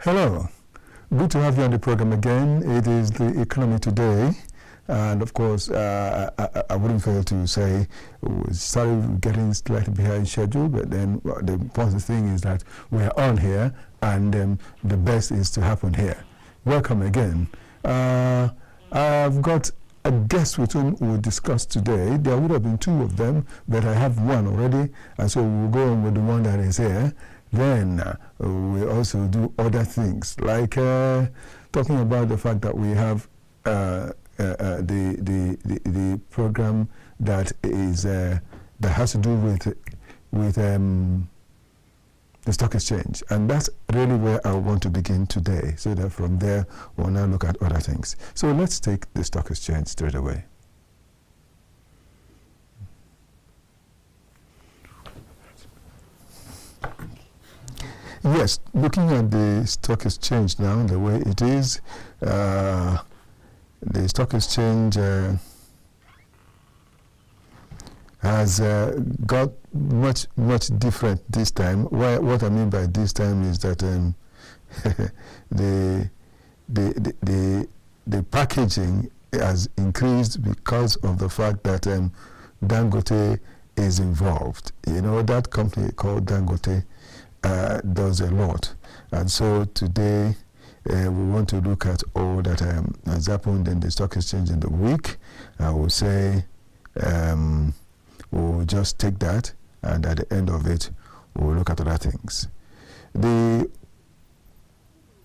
Hello. Good to have you on the program again. It is the economy today. And of course, I wouldn't fail to say we started getting slightly behind schedule, but then the important thing is that we are on here, and the best is to happen here. Welcome again. I've got a guest with whom we'll discuss today. There would have been two of them, but I have one already, and so we'll go on with the one that is here. Then we also do other things, like talking about the fact that we have the program that is that has to do with the stock exchange, and that's really where I want to begin today. So that from there we'll now look at other things. So let's take the stock exchange straight away. Yes, looking at the stock exchange now, the way it is, the stock exchange has got much different this time. What I mean by this time is that the packaging has increased because of the fact that Dangote is involved. You know, that company called Dangote does a lot, and so today we want to look at all that has happened in the stock exchange in the week. I will say we'll just take that, and at the end of it we'll look at other things. The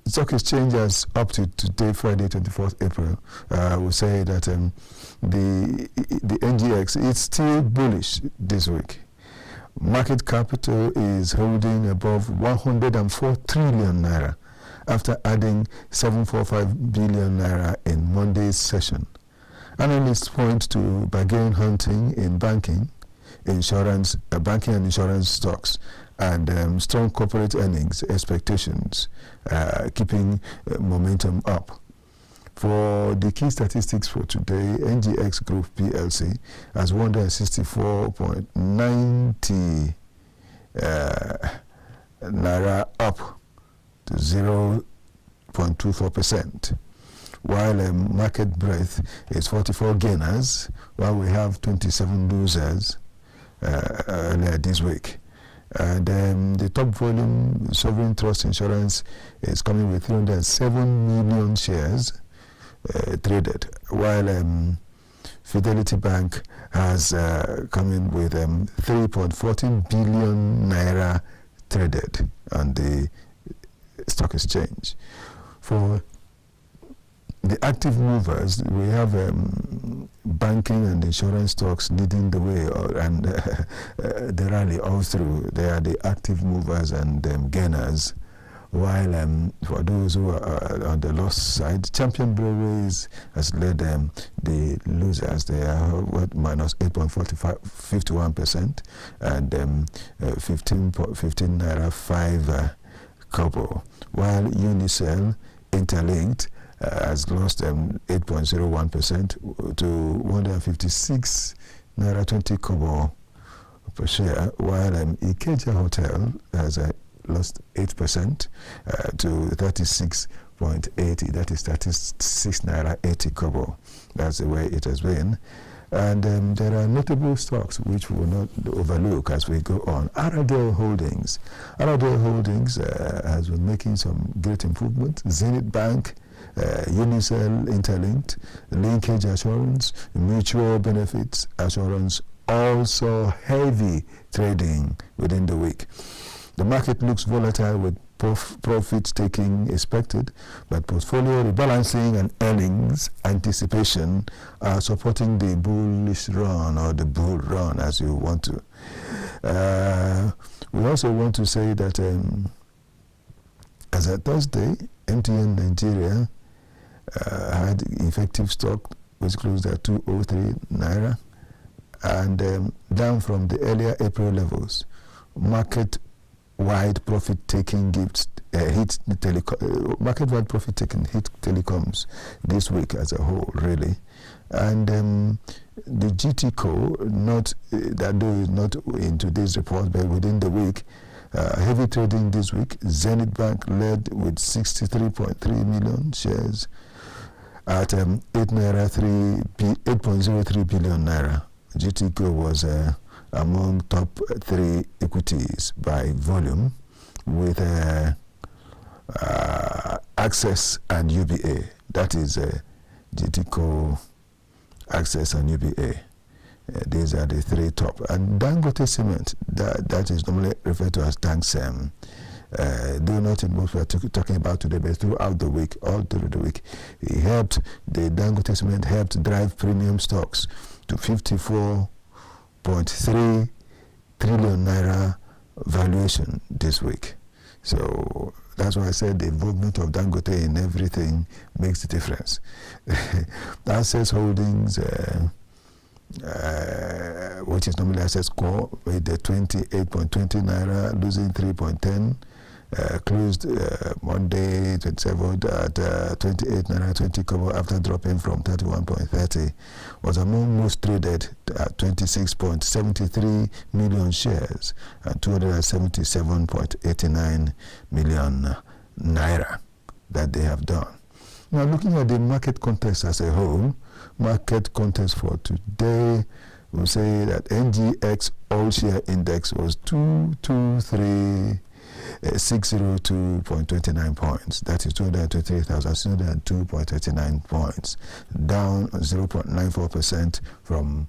stock exchange has up to today, Friday 24th April, I will say that the NGX is still bullish this week. Market capital is holding above 104 trillion naira after adding 745 billion naira in Monday's session. Analysts point to bargain hunting in banking, insurance, banking and insurance stocks, and strong corporate earnings expectations keeping momentum up. For the key statistics for today, NGX Group PLC has 164.90 naira, up to 0.24%, while market breadth is 44 gainers, while we have 27 losers earlier this week. And the top volume sovereign trust insurance is coming with 307 million shares traded, while Fidelity Bank has come in with 3.14 billion naira traded on the stock exchange. For the active movers, we have banking and insurance stocks leading the way, and the rally all through. They are the active movers and gainers. While for those who are on the loss side, Champion Breweries has led the losers. They are minus 8.51%, and 15 naira 5 kobo. While Unicell Interlinked has lost 8.01% to 156 naira 20 kobo per share. While Ikeja Hotel has lost 8% to 36.80. That is 36 naira 80 kobo. That's the way it has been. And there are notable stocks which we will not overlook as we go on. Aradale Holdings. Aradale Holdings has been making some great improvement. Zenith Bank, Unicell Interlinked, Linkage Assurance, Mutual Benefits Assurance, also heavy trading within the week. The market looks volatile with profit taking expected, but portfolio rebalancing and earnings anticipation are supporting the bullish run, or the bull run as you want to. We also want to say that as of Thursday, MTN Nigeria had effective stock which closed at 203 naira, and down from the earlier April levels. Market-wide profit-taking market-wide profit-taking hit telecoms this week as a whole, really. And the GTCO, not that though is not in today's report, but within the week, Heavy trading this week. Zenith Bank led with 63.3 million shares at 8.03 billion naira. GTCO was among top 3 equities by volume, with Access and UBA. That is GTCO, Access and UBA. These are the 3 top. And Dangote Cement, that is normally referred to as Tanksem, though not in what we are talking about today, but throughout the week, all through the week, the Dangote Cement helped drive premium stocks to 54.3 trillion naira valuation this week. So that's why I said the involvement of Dangote in everything makes the difference. Access Holdings, which is normally Access Core, with the 28.20 naira, losing 3.10. Closed Monday 27th at 28 naira 20 kobo after dropping from 31.30. Was among most traded at 26.73 million shares and 277.89 million naira that they have done. Now, looking at the market context as a whole, market context for today, we'll say that NGX All Share Index was 602.29 points. That is 223,602.39 points, down 0.94% from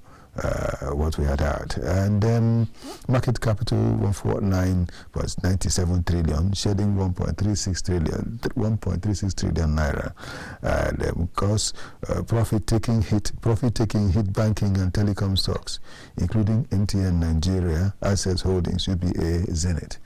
what we had. And then market capital 149.97 trillion, shedding 1.36 trillion naira. And of course, profit taking hit banking and telecom stocks, including MTN Nigeria, Access Holdings, UBA, Zenith.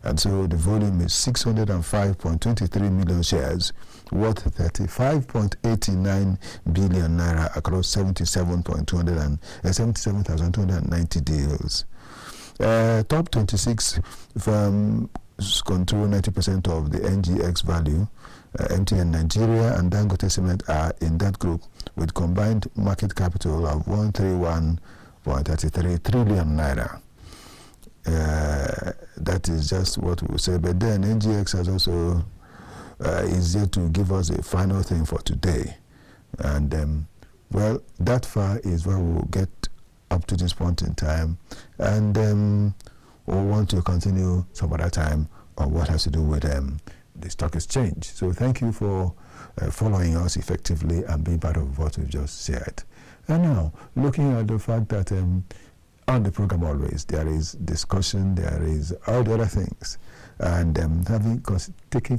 And so the volume is 605.23 million shares, worth 35.89 billion naira across 77,290 deals. Top 26 firms control 90% of the NGX value. MTN Nigeria and Dangote Cement are in that group, with combined market capital of 131.33 trillion naira. That is just what we say. But then NGX has also is there to give us a final thing for today. And well, that far is where we'll get up to this point in time. And we'll want to continue some other time on what has to do with the stock exchange. So thank you for following us effectively and being part of what we've just shared. And now, looking at the fact that on the program always there is discussion, there is all the other things, and taking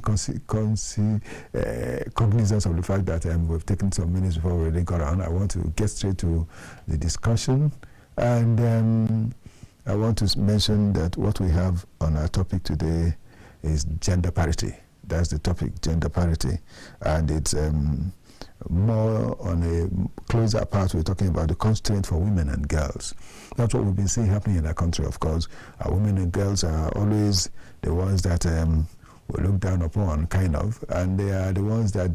cognizance of the fact that we've taken some minutes before we really got on, I want to get straight to the discussion. And I want to mention that what we have on our topic today is gender parity. That's the topic, gender parity, and it's more on a closer part. We're talking about the constraint for women and girls. That's what we've been seeing happening in our country. Of course, our women and girls are always the ones that we look down upon, kind of, and they are the ones that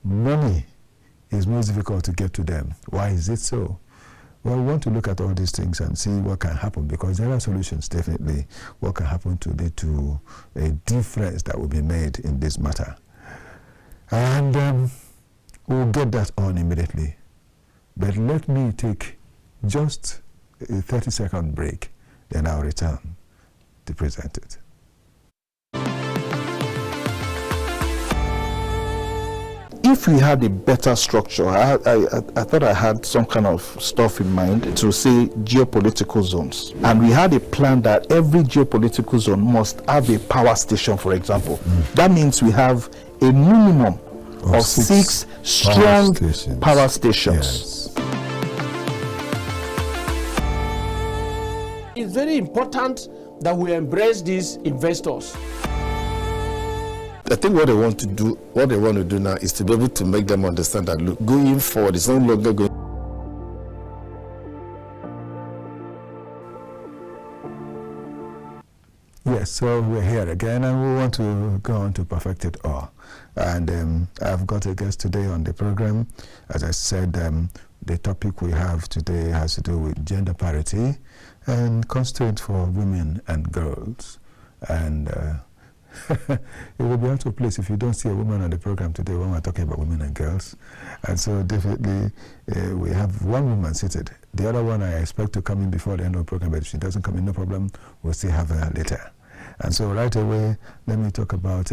money is most difficult to get to them. Why is it so? Well, we want to look at all these things and see what can happen, because there are solutions, definitely, what can happen to lead to a difference that will be made in this matter. And we'll get that on immediately. But let me take just a 30-second break, then I'll return to present it. If we had a better structure, I thought I had some kind of stuff in mind to say geopolitical zones. And we had a plan that every geopolitical zone must have a power station, for example. That means we have a minimum of 6 strong power stations. Yes. It's very important that we embrace these investors. I think what they want to do now is to be able to make them understand that, look, going forward, it's no longer going. Yes, so we're here again, and we want to go on to perfect it all. And I've got a guest today on the program. As I said, the topic we have today has to do with gender parity and constraints for women and girls. And it will be out of place if you don't see a woman on the program today when we're talking about women and girls. And so definitely we have one woman seated. The other one I expect to come in before the end of the program, but if she doesn't come in, no problem, we'll still have her later. And so right away, let me talk about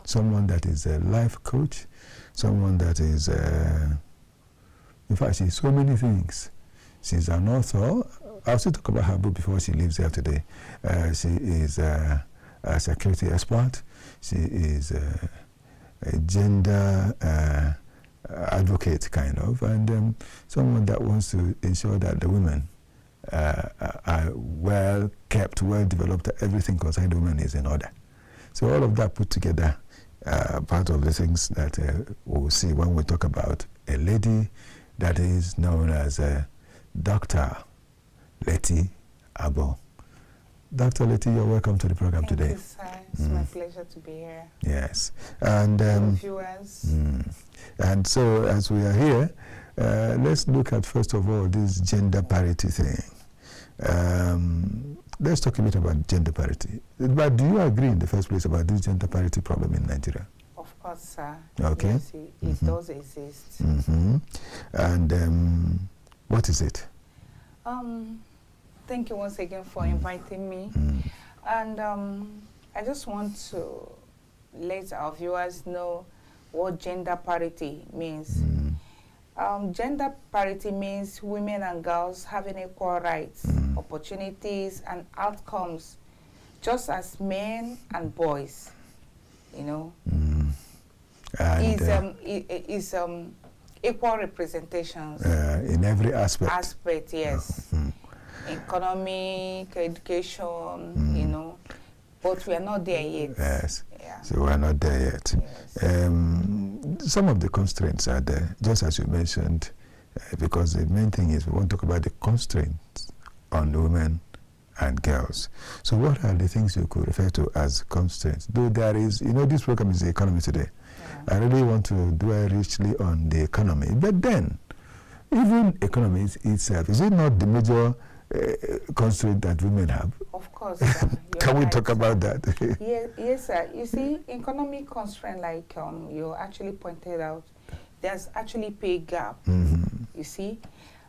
someone that is a life coach, someone that is, in fact, she's so many things. She's an author. I'll still talk about her book before she leaves here today. She is a security expert. She is a gender advocate, kind of, and someone that wants to ensure that the women are well kept, well developed, everything concerning women is in order. So all of that put together, part of the things that we'll see when we talk about a lady that is known as Dr. Letty Abo. Dr. Letty, you're welcome to the program today. Thank you, sir. It's my pleasure to be here. Yes. And viewers. And so as we are here, let's look at first of all this gender parity thing. Let's talk a bit about gender parity. But do you agree in the first place about this gender parity problem in Nigeria? Of course, sir. Okay. Yes, it does exist. And what is it? Thank you once again for inviting me. And I just want to let our viewers know what gender parity means. Gender parity means women and girls having equal rights, opportunities, and outcomes, just as men and boys. You know, is equal representations in every aspect. Yes. Economic, education, you know, but we are not there yet. Yes. Yeah. So we are not there yet. Yes. Some of the constraints are there, just as you mentioned, because the main thing is we want to talk about the constraints on women and girls. So what are the things you could refer to as constraints? Though there is, you know, this program is the economy today. I really want to dwell richly on the economy. But then, even economy itself, is it not the major constraint that women have? Of course. Can we talk about that? Yes, sir. You see, economic constraint, like you actually pointed out, there's actually pay gap. You see,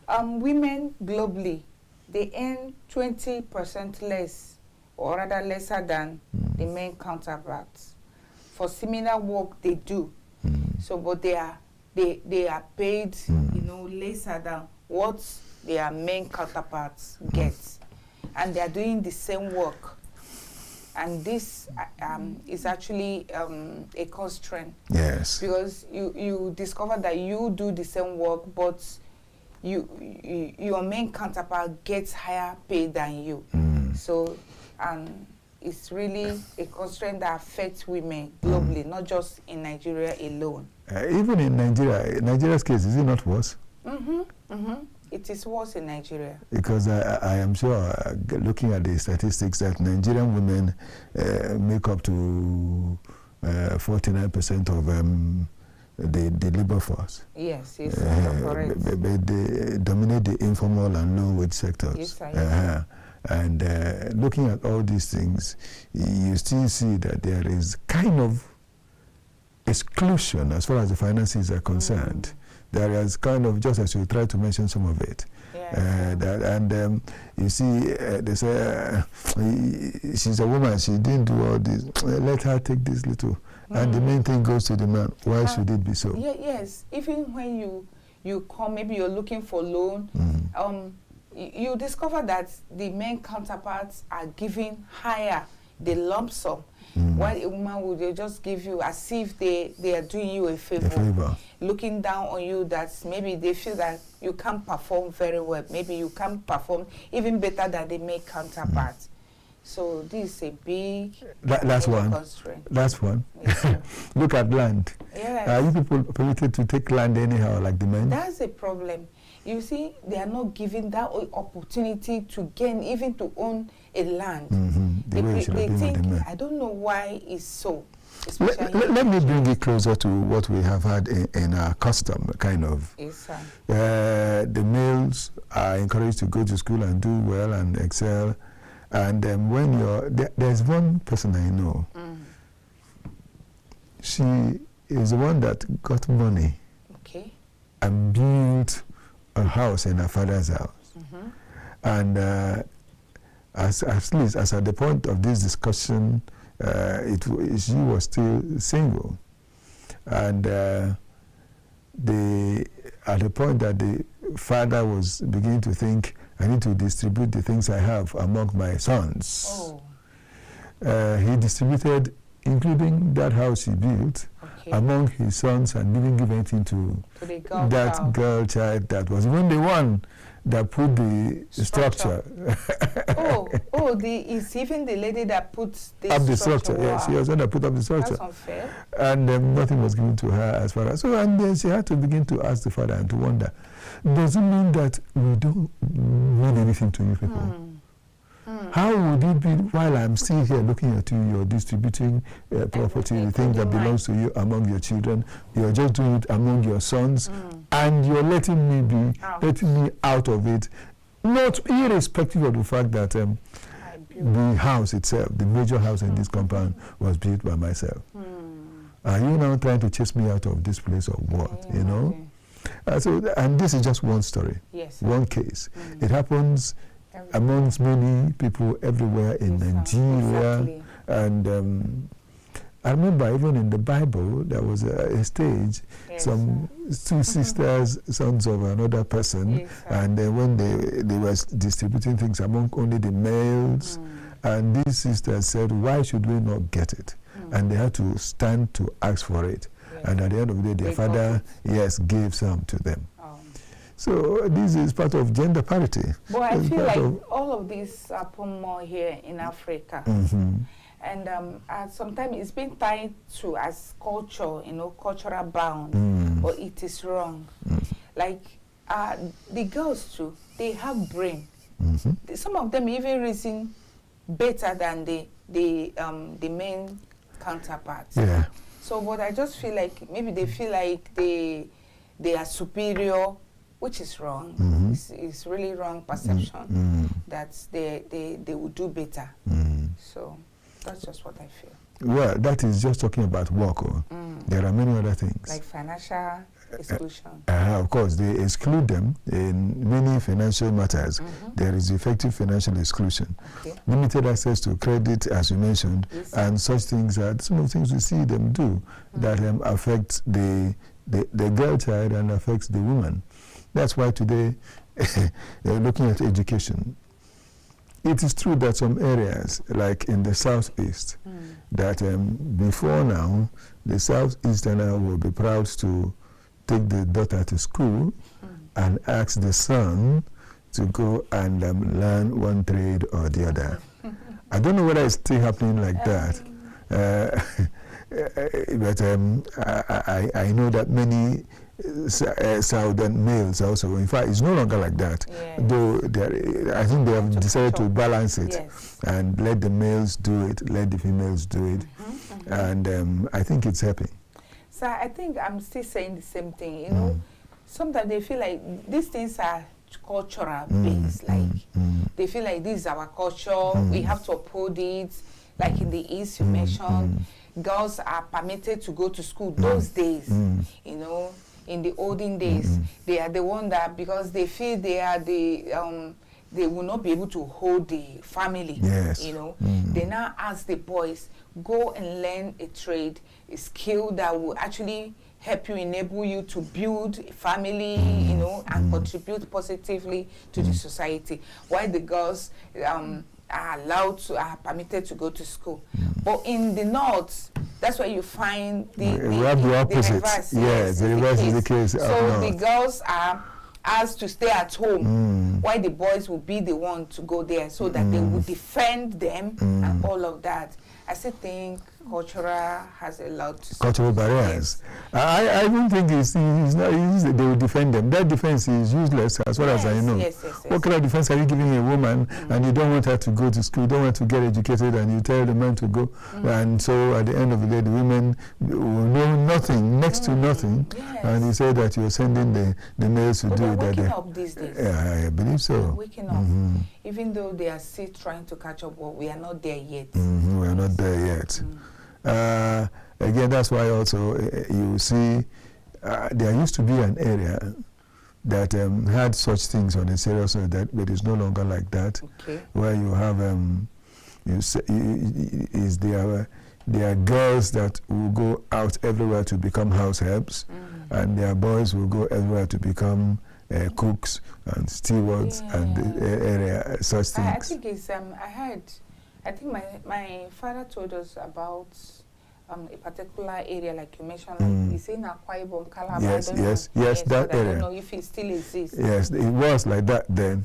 women globally, they earn 20% less, or rather lesser than the men counterparts for similar work they do. So, but they are paid, you know, lesser than what their men counterparts get, and they are doing the same work. And this is actually a constraint. Yes. Because you discover that you do the same work, but your main counterpart gets higher pay than you. So, it's really a constraint that affects women globally, not just in Nigeria alone. Even in Nigeria, Nigeria's case, is it not worse? It is worse in Nigeria. Because I am sure, looking at the statistics, that Nigerian women make up to 49% of the labor force. Yes, yes, correct. They dominate the informal and low-wage sectors. Yes, yes. And looking at all these things, you still see that there is kind of exclusion as far as the finances are concerned. There is kind of, just as you try to mention some of it. You see, they say, she's a woman, she didn't do all this, let her take this little. And the main thing goes to the man. Why should it be so? Yes, even when you come, maybe you're looking for loan, you discover that the men counterparts are giving higher the lump sum. While a woman would just give you as if they are doing you a favor, looking down on you, that maybe they feel that you can't perform very well. Maybe you can't perform even better than the male counterparts. So this is a big that's one. constraint. That's one. Yes. Look at land. Yes. Are you people permitted to take land anyhow like the men? That's a problem. You see, they are not given that opportunity to gain, even to own a land. They think, I don't know why it's so. Let me bring it closer to what we have had in our custom, kind of. Yes, sir. The males are encouraged to go to school and do well and excel, And when there's one person I know, she is the one that got money and built a house in her father's house. And at least as at the point of this discussion, she was still single. And at the point that the father was beginning to think, I need to distribute the things I have among my sons. He distributed, including that house he built, among his sons, and didn't give anything to that girl child that was even the one that put the structure. It's even the lady that puts up the structure. Wow. Yes, she was the one that put up the structure. That's unfair. And nothing was given to her as far as. So, and then she had to begin to ask the father and to wonder, does it mean that we don't mean anything to you people? How would it be while I'm still here looking at you, you're distributing property, the thing that belongs to you among your children, you're just doing it among your sons, and you're letting me out of it, not irrespective of the fact that the house itself, the major house in this compound, was built by myself. Are you now trying to chase me out of this place or what, you know? And this is just one story, one case. It happens amongst many people everywhere in Nigeria. And I remember even in the Bible, there was a stage, some two sisters, sons of another person, and when they were distributing things among only the males, and these sisters said, why should we not get it? And they had to stand to ask for it. And at the end of the day, their father, gave some to them. So this is part of gender parity. But I feel like all of this happen more here in Africa. And sometimes it's been tied to as culture, you know, cultural bound, but it is wrong. Like the girls too, they have brain. Some of them even reason better than the men counterparts. So but I just feel like maybe they feel like they are superior, which is wrong. It's really wrong perception that they would do better. So that's just what I feel. Well, that is just talking about work. There are many other things. Like financial exclusion. Of course, they exclude them in many financial matters. There is effective financial exclusion. Limited access to credit, as you mentioned, and such things are some of the things we see them do that affect the girl child and affects the woman. That's why today they're looking at education. It is true that some areas, like in the southeast, that before now, the southeasterner will be proud to take the daughter to school and ask the son to go and learn one trade or the other. I don't know whether it's still happening like that, but I know that many Southern males also. In fact, it's no longer like that. Though I think they have decided to balance it and let the males do it, let the females do it, and I think it's helping. So I think I'm still saying the same thing. You know, sometimes they feel like these things are cultural based. Like they feel like this is our culture. We have to uphold it. Like in the East, you mentioned, girls are permitted to go to school those days. You know. In the olden days, they are the one that, because they feel they are the, they will not be able to hold the family, you know. They now ask the boys, go and learn a trade, a skill that will actually help you, enable you to build a family, you know, and contribute positively to the society. While the girls are allowed to, are permitted to go to school. But in the north, that's where you find the opposite. Reverse. The reverse is the case. So the girls are asked to stay at home, while the boys will be the one to go there, so that they will defend them and all of that. I still think cultural has a lot to cultural barriers. I don't think it's not. They will defend them. That defense is useless, as far as I know. What kind of defense are you giving a woman, and you don't want her to go to school, you don't want to get educated, and you tell the man to go, and so at the end of the day, the women will know nothing, next to nothing, and you say that you're sending the males to do that. Waking up these days. Yeah, I believe so. Waking up, even though they are still trying to catch up, but we are not there yet. We are not there yet. Again, that's why also you see there used to be an area that had such things on a serious note, that but it's no longer like that. Where you have there are girls that will go out everywhere to become house helps, and their boys will go everywhere to become cooks and stewards and area such things. I think it's I think my father told us about a particular area, like you mentioned, like he's in Akwa Ibom, Calabar. Yes, that area. I don't know if it still exists. Yes, it was like that then.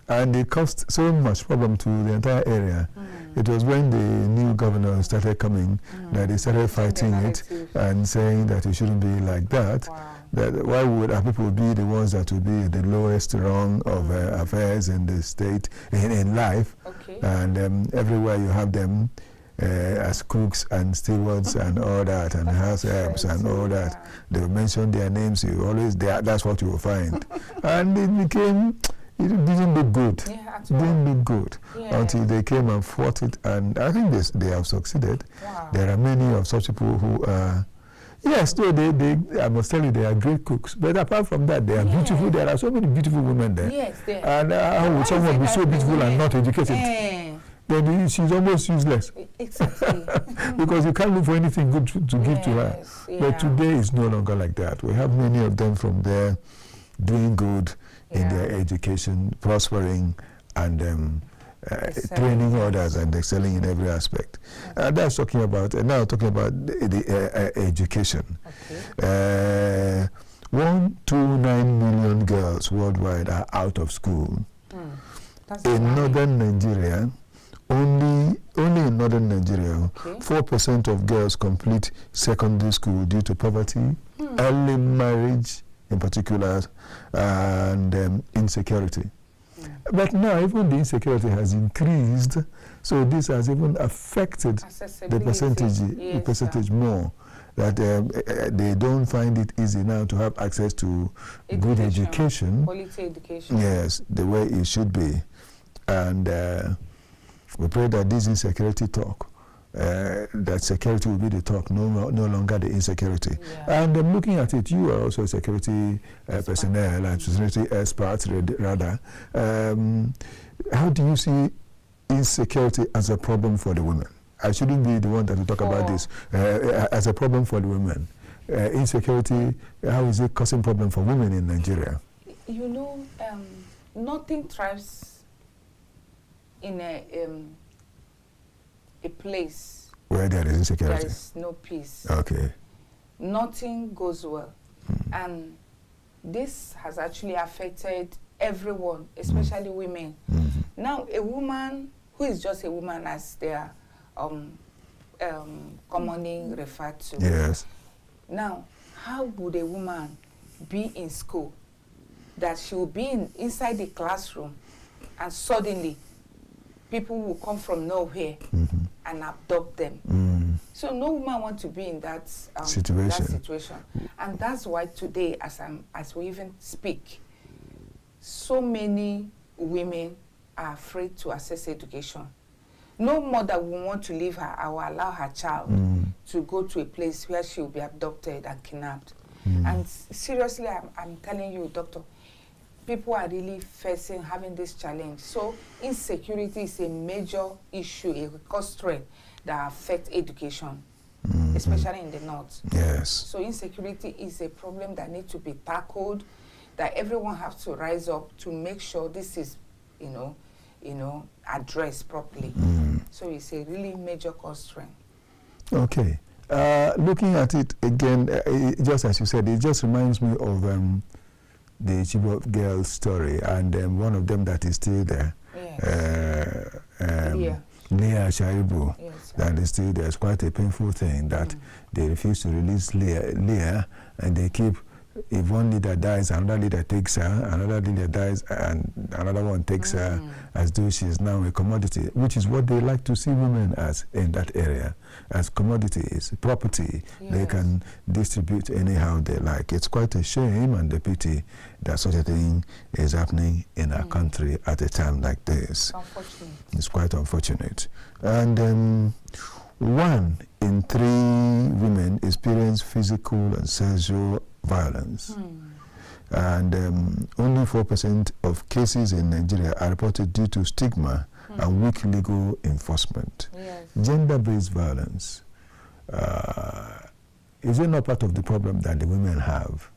And it caused so much problem to the entire area. It was when the new governor started coming that they started fighting it and saying that it shouldn't be like that. That why would our people be the ones that would be the lowest rung of affairs in the state, in life? And everywhere you have them as cooks and stewards and all that, and house helps and all that. They will mention their names. You always that's what you will find. And it didn't look good. It didn't look good until they came and fought it, and I think they have succeeded. There are many of such people who are. Yes, they I must tell you, they are great cooks. But apart from that, they are beautiful. There are so many beautiful women there. And how would someone be so beautiful and not educated? Then she's almost useless. Exactly. Because you can't look for anything good to give to her. But today is no longer like that. We have many of them from there doing good in their education, prospering, and training others and excelling in every aspect. That's talking about, now talking about the education. 129 million girls worldwide are out of school. In northern Nigeria, only in northern Nigeria, 4% of girls complete secondary school due to poverty, early marriage in particular, and insecurity. But now even the insecurity has increased, so this has even affected the percentage more. That they don't find it easy now to have access to good education. Quality education. Yes, the way it should be. And we pray that this insecurity talk, that security will be the talk, no longer the insecurity. And looking at it, you are also a security personnel and security expert, rather. How do you see insecurity as a problem for the women? I shouldn't be the one that will talk about this. As a problem for the women. Insecurity, how is it causing problem for women in Nigeria? You know, nothing thrives in a place where there is insecurity. There is no peace. Nothing goes well. And this has actually affected everyone, especially women. Now, a woman who is just a woman, as they are commonly referred to. Now, how would a woman be in school that she will be inside the classroom and suddenly people will come from nowhere and abduct them? So no woman wants to be in that situation. And that's why today, as we even speak, so many women are afraid to access education. No mother will want to leave her or allow her child to go to a place where she will be abducted and kidnapped. And seriously, I'm telling you, doctor, people are really having this challenge. So insecurity is a major issue, a constraint that affects education, especially in the north. So insecurity is a problem that needs to be tackled, that everyone has to rise up to make sure this is, addressed properly. So it's a really major constraint. Okay. Looking at it again, just as you said, it just reminds me of the Chibok girl story, and one of them that is still there. Leah Shaibu, Yes, that is still, there's quite a painful thing that they refuse to release Leah, and they keep, if one leader dies, another leader takes her, another leader dies, and another one takes her, as though she is now a commodity, which is what they like to see women as in that area, as commodities, property. Yes. They can distribute anyhow they like. It's quite a shame and a pity that such a thing is happening in our country at a time like this. Unfortunate. It's quite unfortunate. And 1 in 3 women experience physical and sexual violence. And only 4% of cases in Nigeria are reported due to stigma and weak legal enforcement. Yes. Gender-based violence, is it not part of the problem that the women have?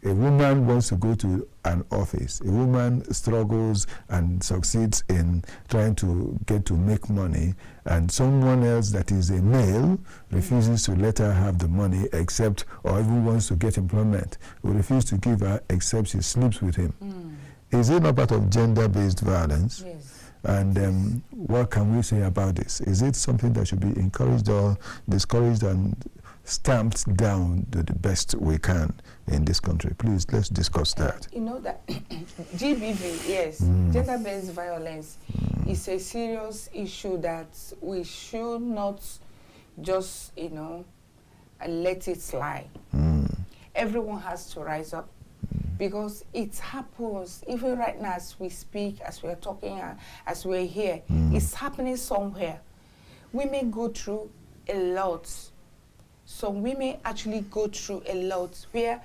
A woman wants to go to an office. A woman struggles and succeeds in trying to get to make money, and someone else that is a male refuses to let her have the money, except, or even wants to get employment, will refuse to give her except she sleeps with him. Is it not part of gender-based violence? Yes. And what can we say about this? Is it something that should be encouraged or discouraged and stamped down to the best we can in this country? Please, let's discuss that. You know that GBV, yes, gender-based violence is a serious issue that we should not just, let it slide. Everyone has to rise up, because it happens even right now as we speak, as we're talking, as we're here. It's happening somewhere. Women go through a lot. Some women actually go through a lot where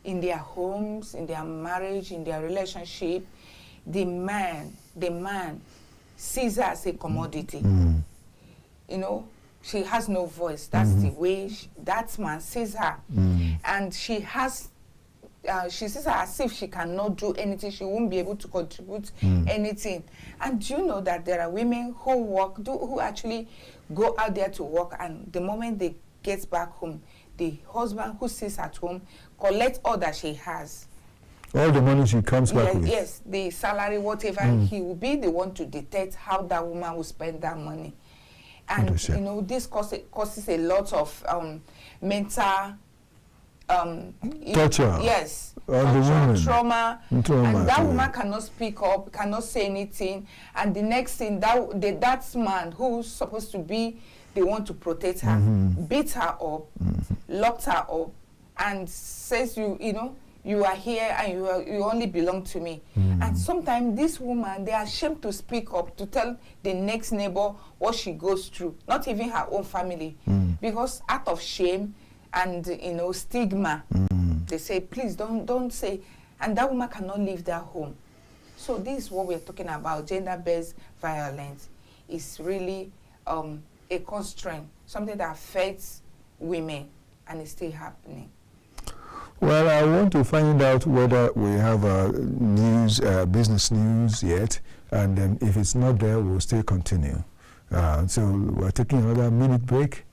in their homes, in their marriage, in their relationship, the man sees her as a commodity. She has no voice. That's the way that man sees her. And she sees her as if she cannot do anything. She won't be able to contribute anything. And do you know that there are women who actually go out there to work, and the moment they get back home, the husband who sits at home collects all that she has. All the money she comes back with? Yes, the salary, whatever. He will be the one to dictate how that woman will spend that money. And, this causes a lot of mental torture. Yes. Torture, trauma. And that woman cannot speak up, cannot say anything. And the next thing, that man who's supposed to be the one to protect her, beat her up, locked her up, and says, you are here and you only belong to me. And sometimes this woman, they are ashamed to speak up, to tell the next neighbor what she goes through, not even her own family. Because out of shame and stigma, they say, please don't say, and that woman cannot leave their home. So this is what we're talking about. Gender-based violence is really a constraint, something that affects women, and it's still happening. Well, I want to find out whether we have news, business news yet, and if it's not there, we'll still continue. So we're taking another minute break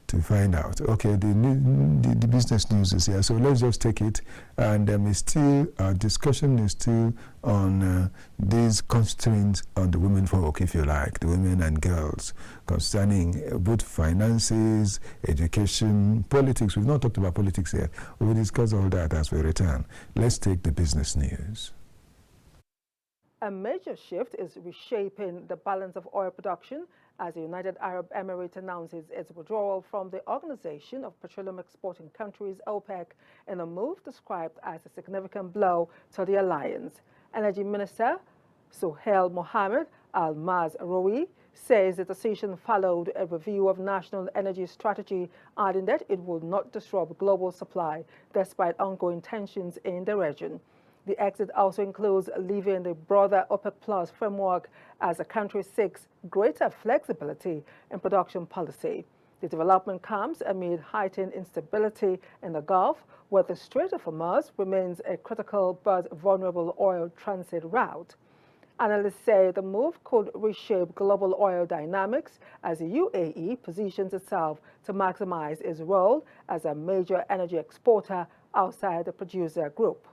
to find out. Okay, the business news is here, so let's just take it. And our discussion is still on these constraints on the women folk, if you like, the women and girls, concerning both finances, education, politics. We've not talked about politics yet. We'll discuss all that as we return. Let's take the business news. A major shift is reshaping the balance of oil production as the United Arab Emirates announces its withdrawal from the Organization of Petroleum Exporting Countries, OPEC, in a move described as a significant blow to the alliance. Energy Minister Suhail Mohammed Al-Mazroui says the decision followed a review of national energy strategy, adding that it will not disrupt global supply despite ongoing tensions in the region. The exit also includes leaving the broader OPEC Plus framework as the country seeks greater flexibility in production policy. The development comes amid heightened instability in the Gulf, where the Strait of Hormuz remains a critical but vulnerable oil transit route. Analysts say the move could reshape global oil dynamics as the UAE positions itself to maximize its role as a major energy exporter outside the producer group.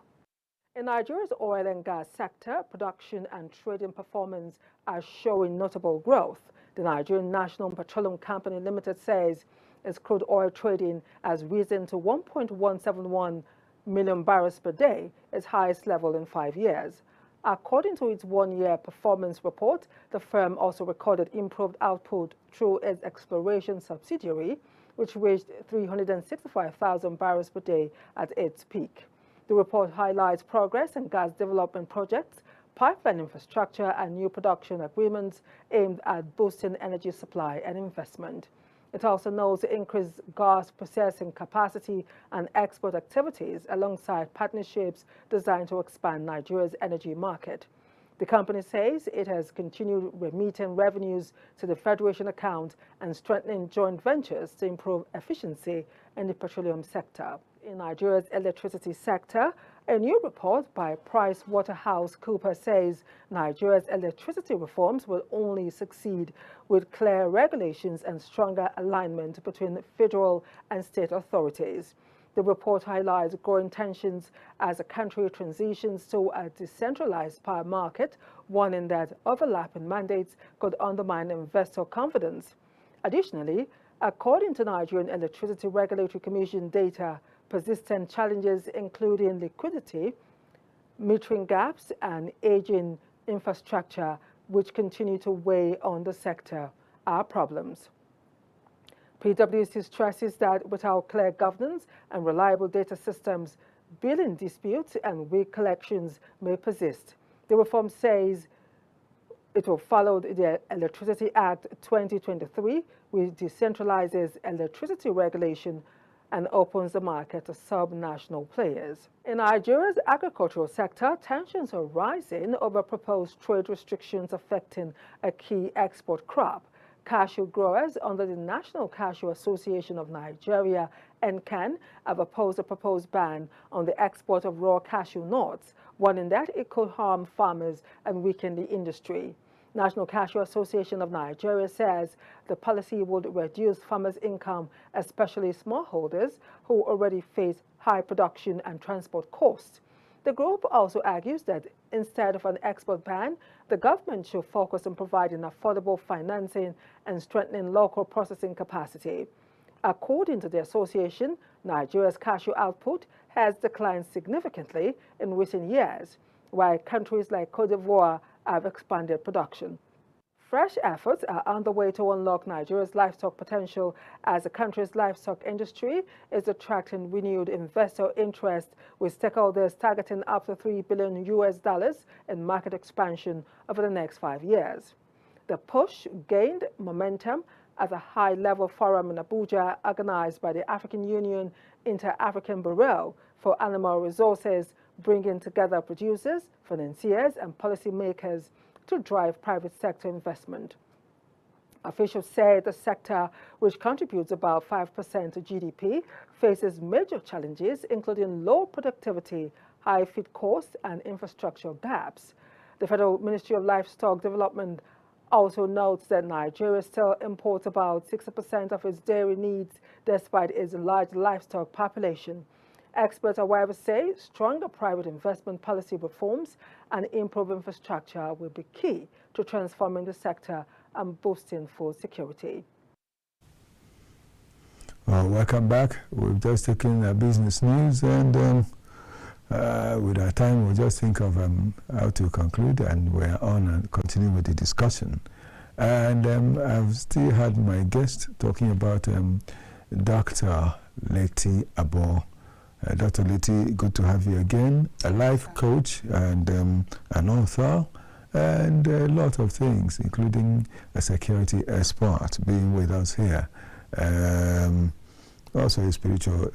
In Nigeria's oil and gas sector, production and trading performance are showing notable growth. The Nigerian National Petroleum Company Limited says its crude oil trading has risen to 1.171 million barrels per day, its highest level in 5 years. According to its one-year performance report, the firm also recorded improved output through its exploration subsidiary, which reached 365,000 barrels per day at its peak. The report highlights progress in gas development projects, pipeline infrastructure, and new production agreements aimed at boosting energy supply and investment. It also notes increased gas processing capacity and export activities alongside partnerships designed to expand Nigeria's energy market. The company says it has continued remitting revenues to the Federation account and strengthening joint ventures to improve efficiency in the petroleum sector. In Nigeria's electricity sector, a new report by PricewaterhouseCoopers says Nigeria's electricity reforms will only succeed with clear regulations and stronger alignment between federal and state authorities. The report highlights growing tensions as the country transitions to a decentralized power market, warning that overlapping mandates could undermine investor confidence. Additionally, according to Nigerian Electricity Regulatory Commission data, persistent challenges including liquidity, metering gaps, and aging infrastructure, which continue to weigh on the sector, are problems. PwC stresses that without clear governance and reliable data systems, billing disputes and weak collections may persist. The reform says it will follow the Electricity Act 2023, which decentralizes electricity regulation and opens the market to sub-national players. In Nigeria's agricultural sector, tensions are rising over proposed trade restrictions affecting a key export crop. Cashew growers under the National Cashew Association of Nigeria, NCAN, have opposed a proposed ban on the export of raw cashew nuts, warning that it could harm farmers and weaken the industry. National Cashew Association of Nigeria says the policy would reduce farmers' income, especially smallholders who already face high production and transport costs. The group also argues that instead of an export ban, the government should focus on providing affordable financing and strengthening local processing capacity. According to the association, Nigeria's cashew output has declined significantly in recent years, while countries like Cote d'Ivoire have expanded production. Fresh efforts are underway to unlock Nigeria's livestock potential as the country's livestock industry is attracting renewed investor interest, with stakeholders targeting up to $3 billion in market expansion over the next 5 years. The push gained momentum at a high-level forum in Abuja organized by the African Union Inter-African Bureau for Animal Resources, bringing together producers, financiers, and policymakers to drive private sector investment. Officials say the sector, which contributes about 5% to GDP, faces major challenges, including low productivity, high feed costs, and infrastructure gaps. The Federal Ministry of Livestock Development also notes that Nigeria still imports about 60% of its dairy needs, despite its large livestock population. Experts, however, say stronger private investment policy reforms and improved infrastructure will be key to transforming the sector and boosting food security. Welcome back. We've just taken business news, and with our time, we'll just think of how to conclude, and we're on and continue with the discussion. And I've still had my guest talking about Dr. Leti Abo. Dr. Leti, good to have you again. A life coach and an author, and a lot of things, including a security expert, being with us here. Also a spiritual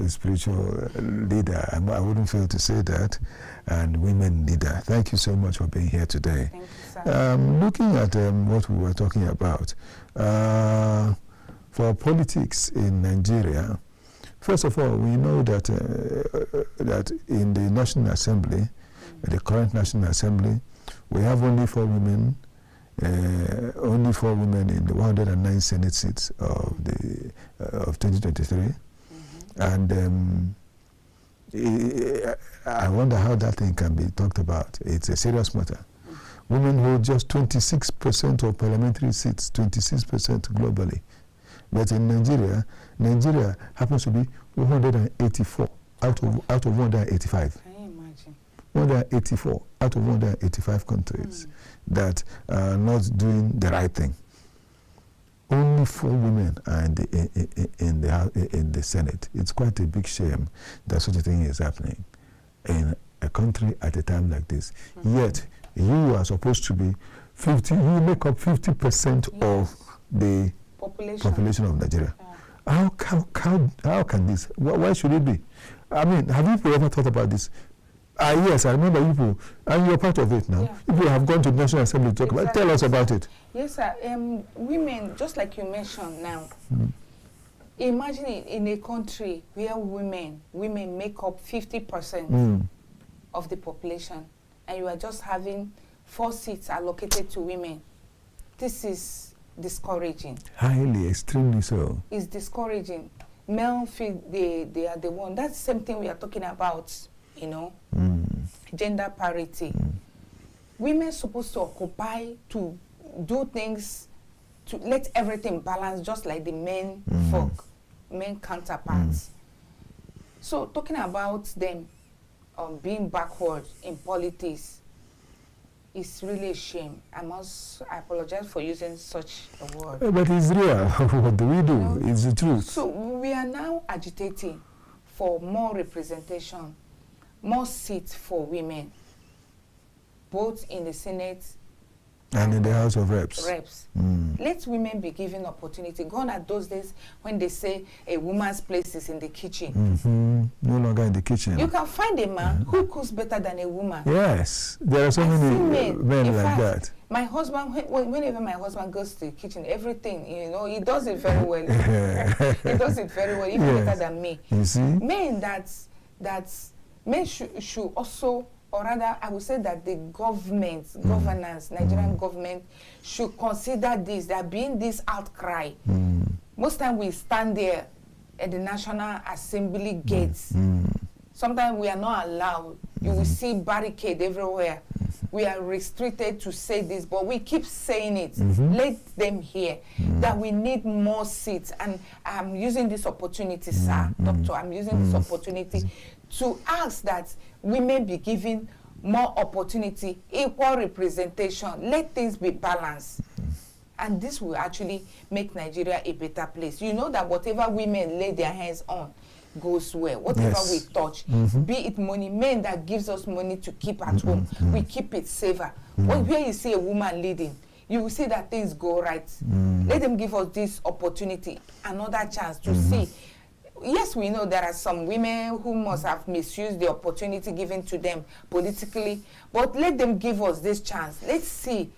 leader. I wouldn't fail to say that, and women leader. Thank you so much for being here today. Thank you, sir. Looking at what we were talking about, for politics in Nigeria, first of all, we know that that in the National Assembly, the current National Assembly, we have only 4 women. Only 4 women in the 109 Senate seats of 2023, and I wonder how that thing can be talked about. It's a serious matter. Women hold just 26% of parliamentary seats, 26% globally. But in Nigeria, Nigeria happens to be 184 out of 185. Can you imagine? 184 out of 185 countries that are not doing the right thing. Only 4 women are in the Senate. It's quite a big shame that such a thing is happening in a country at a time like this. Yet you are supposed to be 50. You make up 50% of the population of Nigeria. How can this? Why should it be? I mean, have you ever thought about this? Yes, I remember people, and you're part of it now. Yeah. People have gone to the National Assembly to talk about it. Tell us about it. Yes, sir. Women, just like you mentioned now, imagine in a country where women make up 50% of the population, and you are just having 4 seats allocated to women. This is discouraging. Highly, extremely so. It's discouraging. Men feel they are the one. That's the same thing we are talking about, you know, gender parity. Women are supposed to occupy, to do things, to let everything balance, just like the men counterparts. So talking about them being backward in politics is really a shame. I apologize for using such a word. But it's real. What do we do? You know? It's the truth. So we are now agitating for more representation, more seats for women, both in the Senate and in the House of Reps. Let women be given opportunity. Gone are those days when they say a woman's place is in the kitchen. No longer in the kitchen. You can find a man who cooks better than a woman. Yes, there are so many men like that. My husband, whenever my husband goes to the kitchen, everything, you know, he does it very well. He does it very well, even better than me. You see? Men men should also, or rather, I would say that the governance, Nigerian government should consider this, there being this outcry. Most time we stand there at the National Assembly gates. Sometimes we are not allowed. You will see barricade everywhere. We are restricted to say this, but we keep saying it. Let them hear that we need more seats. And I'm using this opportunity, sir, Doctor, I'm using this opportunity to ask that women be given more opportunity, equal representation. Let things be balanced. And this will actually make Nigeria a better place. You know that whatever women lay their hands on goes well. Whatever we touch, be it money, men that gives us money to keep at home, we keep it safer. Where you see a woman leading, you will see that things go right. Let them give us this opportunity, another chance to see. Yes, we know there are some women who must have misused the opportunity given to them politically, but let them give us this chance. Let's see.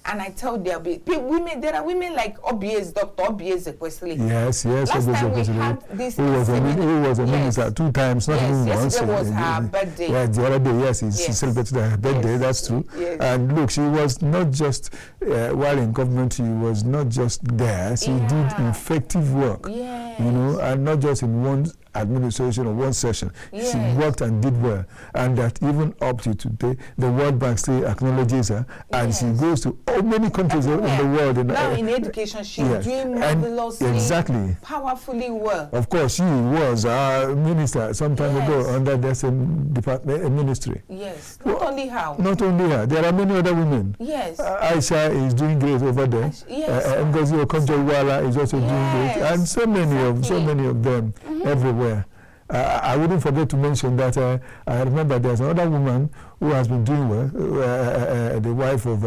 And I tell there are women like OBS, Dr. OBS Equesley. Yes. Last time we had this who was a minister 2 times, not even once. Yesterday was her birthday. Yes, the other day, she celebrated her birthday, that's true. And look, she was not just, while in government, she was not just there, she did effective work. You know, and not just in one administration or one session. She worked and did well. And that even up to today, the World Bank still acknowledges her, and she goes to many countries in the world. Now in education, she's doing marvelously, powerfully well. Of course, she was a minister some time ago under the same department, ministry. Yes, not only her. Not only her, there are many other women. Yes. Aisha is doing great over there. Ngozi Okonjo-Iweala is also doing great, and so many of them everywhere. I wouldn't forget to mention that I remember there's another woman who has been doing well, the wife of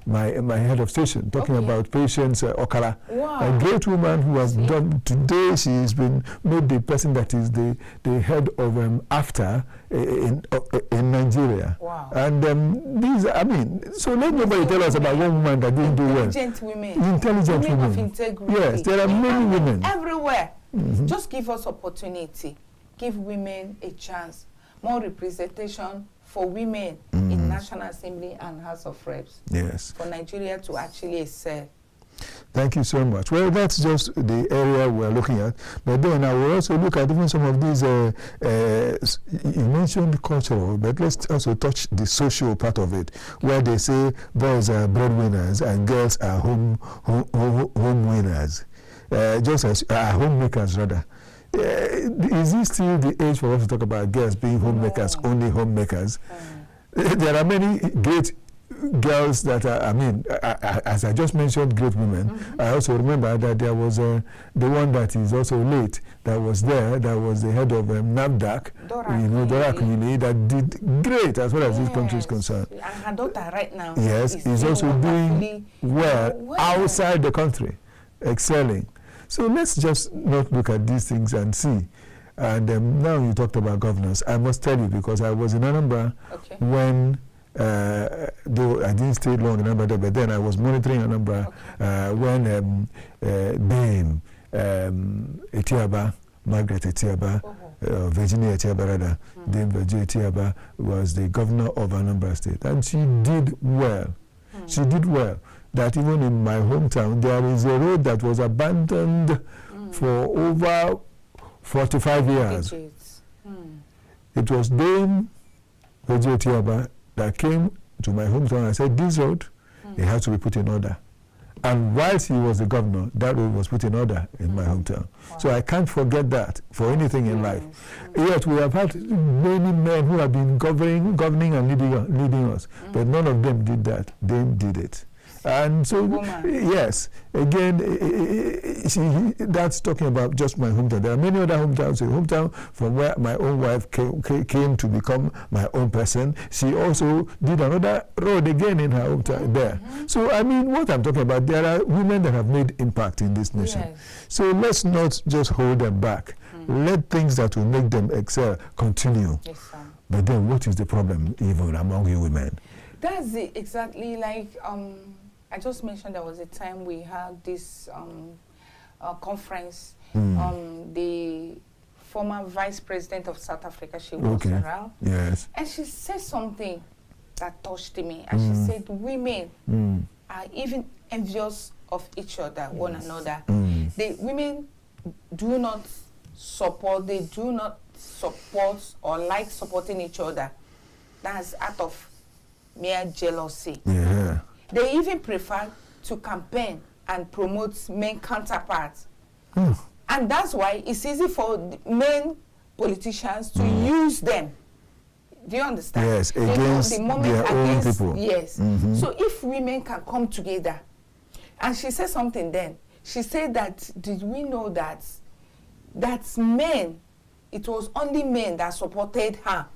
my head of station, talking about Patience Okara. A great woman who has done, today she's been made the person that is the head of AFTA in Nigeria. And these, I mean, so let nobody tell us about one woman that didn't do well. Intelligent women. Intelligent women. Of integrity. Yes, there are many women. Everywhere. Just give us opportunity. Give women a chance. More representation for women in National Assembly and House of Reps. Yes. For Nigeria to actually excel. Thank you so much. Well, that's just the area we're looking at. But then I will also look at even some of these, you mentioned cultural, but let's also touch the social part of it, where they say boys are breadwinners and girls are home winners, just as homemakers rather. Is this still the age for us to talk about girls being homemakers, only homemakers? There are many great girls that are, I mean, as I just mentioned, great women. I also remember that there was the one that is also late that was there, that was the head of NAFDAC, Dora Kumini, that did great as far as this country is concerned. And her daughter right now is also doing well outside the country, excelling. So let's just not look at these things and see. And now you talked about governance. I must tell you, because I was in Anambra when though I didn't stay long in Anambra, but then I was monitoring Anambra when Dame Etiaba, Margaret Etiaba, Virginia Etiaba rather, Dame Virginia Etiaba was the governor of Anambra State, and she did well. She did well. That even in my hometown, there is a road that was abandoned for over 45 years. It was Dame Virginia Etiaba that came to my hometown and said, this road, it has to be put in order. And whilst he was the governor, that road was put in order in my hometown. Wow. So I can't forget that for anything in life. Yet we have had many men who have been governing and leading us, but none of them did that. They did it. And so, yes, again, that's talking about just my hometown. There are many other hometowns. A hometown from where my own wife came to become my own person. She also did another road again in her hometown there. So, I mean, what I'm talking about, there are women that have made impact in this nation. Yes. So let's not just hold them back. Let things that will make them excel continue. Yes, sir. But then what is the problem even among you women? That's exactly like... I just mentioned there was a time we had this conference. The former vice president of South Africa, she was around. Yes. And she said something that touched me. And she said, women are even envious of each other, one another. The women do not support, they do not support or like supporting each other. That's out of mere jealousy. Yeah. They even prefer to campaign and promote men counterparts. And that's why it's easy for men politicians to use them. Do you understand? Yes, against their own people. Yes. So if women can come together, and she said something then, she said that, did we know that men, it was only men that supported her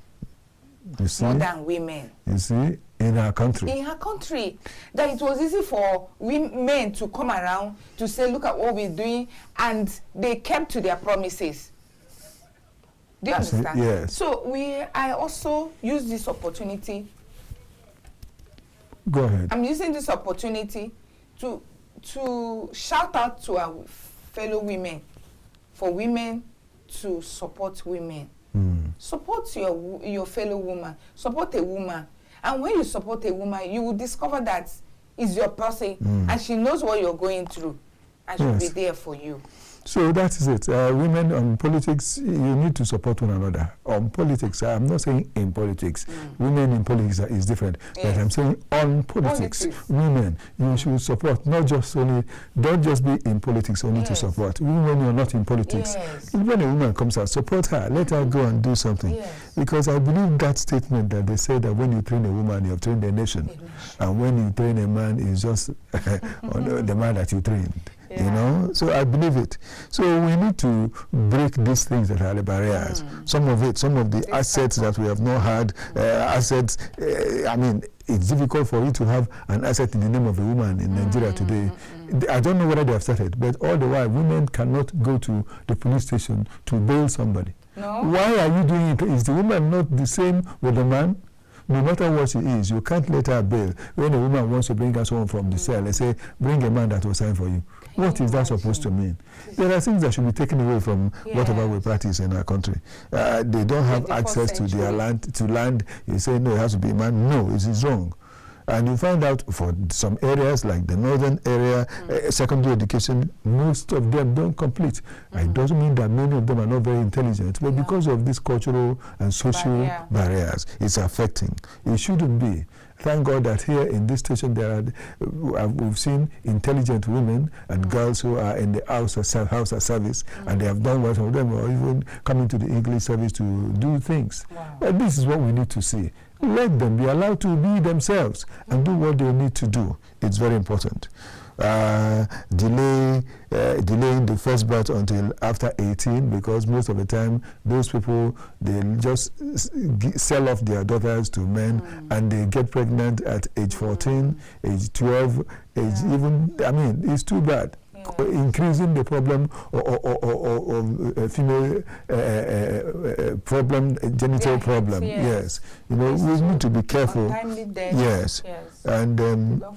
more than women. You see? In her country. In her country. That it was easy for men to come around to say, look at what we're doing, and they kept to their promises. Do you understand? Yes. So I also use this opportunity. Go ahead. I'm using this opportunity to shout out to our fellow women, for women to support women. Support your fellow woman. Support a woman. And when you support a woman, you will discover that it's your person, and she knows what you're going through, and she'll be there for you. So that is it. Women on politics, you need to support one another. On politics, I'm not saying in politics. Women in politics is different. Yes. But I'm saying on politics, women, you should support. Not just only, don't just be in politics only to support. Even when you're not in politics, when a woman comes out, support her. Let her go and do something. Yes. Because I believe that statement that they say that when you train a woman, you have trained a nation. And when you train a man, it's just the man that you trained. You know, so I believe it. So we need to break these things that are the barriers. Some of the assets that we have not had, assets, I mean, it's difficult for you to have an asset in the name of a woman in Nigeria today. I don't know whether they have started, but all the while, women cannot go to the police station to bail somebody. No. Why are you doing it? Is the woman not the same with the man? No matter what she is, you can't let her bail. When a woman wants to bring her someone from the cell, they say, bring a man that will sign for you. What is that supposed to mean? There are things that should be taken away from whatever we practice in our country. They don't have access to their land. You say, no, it has to be a man. No, it is wrong. And you find out for some areas like the northern area, secondary education, most of them don't complete. It doesn't mean that many of them are not very intelligent, but because of these cultural and social barriers, it's affecting. It shouldn't be. Thank God that here in this station we've seen intelligent women and girls who are in the house of service, and they have done what some of them are even coming to the English service to do things. And this is what we need to see. Let them be allowed to be themselves and do what they need to do. It's very important. Delaying the first birth until after 18, because most of the time those people, they just sell off their daughters to men, and they get pregnant at age 14, age 12, age even, I mean, it's too bad. Increasing the problem of female problem, genital problem. Yes. You know, we need to be careful. Yes. And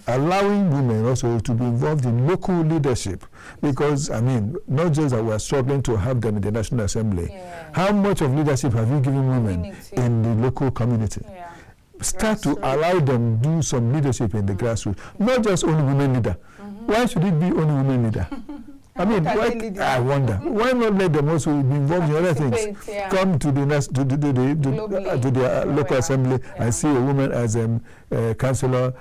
allowing women also to be involved in local leadership, because, I mean, not just that we are struggling to have them in the National Assembly. How much of leadership have you given women in the local community? Start to allow them do some leadership in the grassroots, not just only women leader. Why should it be only women leader? I mean, I wonder, why not let them also be involved in other things? Come to the local assembly and see a woman as councillor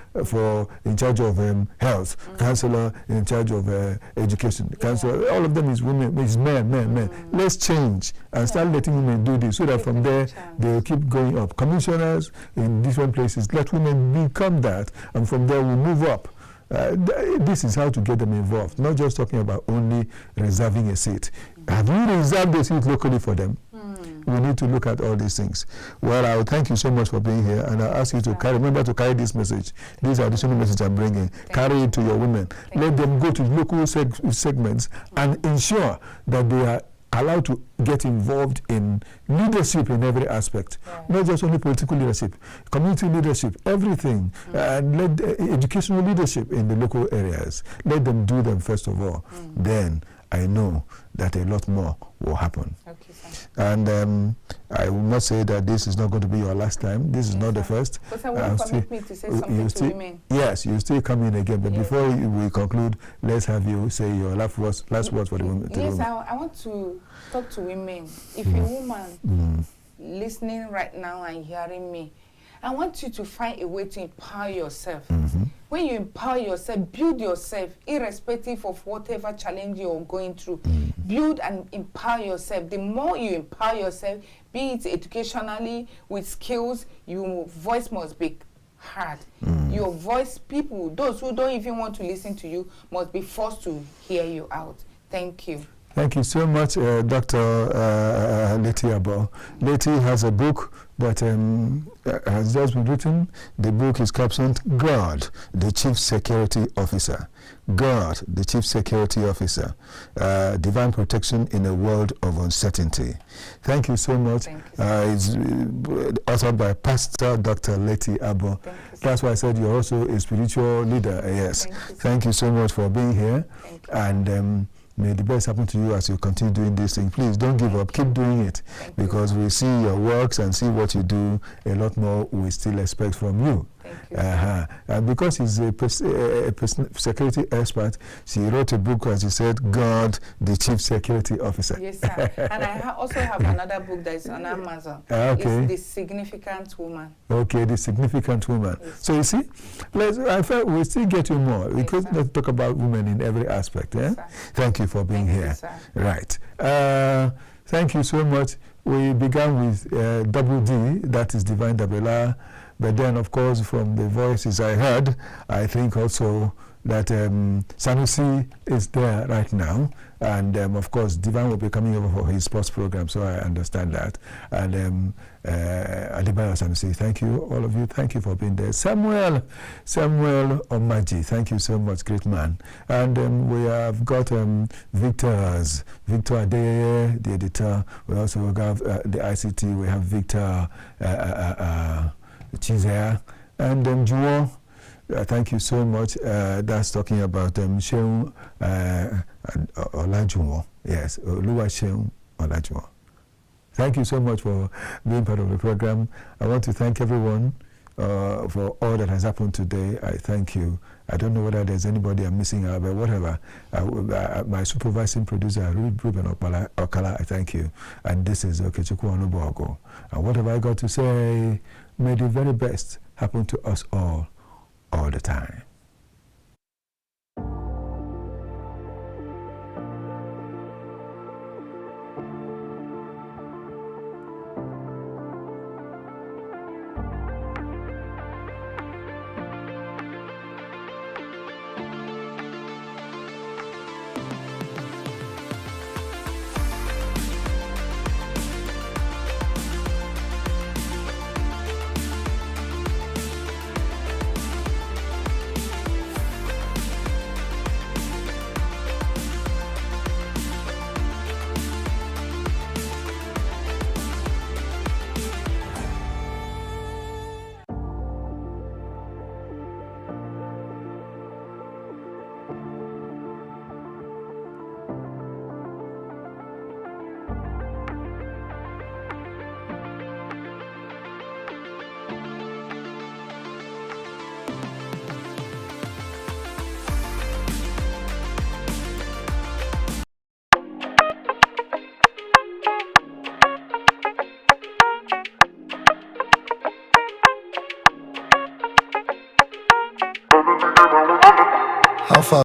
in charge of health, councillor in charge of education, councillor, all of them is women, is men. Let's change and start letting women do this, so that from there they'll keep going up. Commissioners in different places, let women become that, and from there we'll move up. This is how to get them involved, not just talking about only reserving a seat. Have you reserved a seat locally for them? We need to look at all these things. Well, I will thank you so much for being here, and I'll ask you to remember to carry this message. These are additional messages I'm bringing. Carry it to your women. Let them go to local segments and ensure that they are allowed to get involved in leadership in every aspect, not just only political leadership, community leadership, everything, and let educational leadership in the local areas. Let them do them first of all. Then I know that a lot more will happen. Okay, and I will not say that this is not going to be your last time. This is not the first. But I want to permit me to say something to women. Yes, you still come in again. But before we conclude, let's have you say your last words for the women. Yes, I want to talk to women. If a woman listening right now and hearing me, I want you to find a way to empower yourself. When you empower yourself, build yourself, irrespective of whatever challenge you're going through. Build and empower yourself. The more you empower yourself, be it educationally, with skills, your voice must be heard. Your voice, people, those who don't even want to listen to you, must be forced to hear you out. Thank you. Thank you so much, Dr. Letty Abo. Letty has a book that has just been written. The book is captioned, God, the Chief Security Officer. God, the Chief Security Officer. Divine Protection in a World of Uncertainty. Thank you so much. It's authored by Pastor Dr. Letty Abo. That's why I said you're also a spiritual leader. Yes. Thank you so much for being here. And may the best happen to you as you continue doing this thing. Please don't give up. Keep doing it, because we see your works and see what you do. A lot more we still expect from you. And because he's a security expert, she wrote a book, as you said, God, the Chief Security Officer. Yes, sir. And I also have another book that is on Amazon. It's The Significant Woman. Okay, The Significant Woman. Yes. So you see, I felt we still get you more. We could not talk about women in every aspect. Yes, thank you for being here. You, right. Thank you so much. We began with Double D, that is Divine Dabela. But then, of course, from the voices I heard, I think also that Sanusi is there right now. And, of course, Divine will be coming over for his sports program, so I understand that. And Adebayo Sanusi, thank you, all of you. Thank you for being there. Samuel Omaji, thank you so much, great man. And we have got Victor Adeye, the editor. We also have the ICT. We have Victor Chizea, and Juwon, thank you so much. That's talking about Sheung Olajuwon. Yes, Oluwa Sheung Olajuwon. Thank you so much for being part of the program. I want to thank everyone. for all that has happened today. I thank you. I don't know whether there's anybody I'm missing out, but whatever. My supervising producer, Ruben Okala, I thank you. And this is Okechukwu Onubogo. And what have I got to say? May the very best happen to us all the time.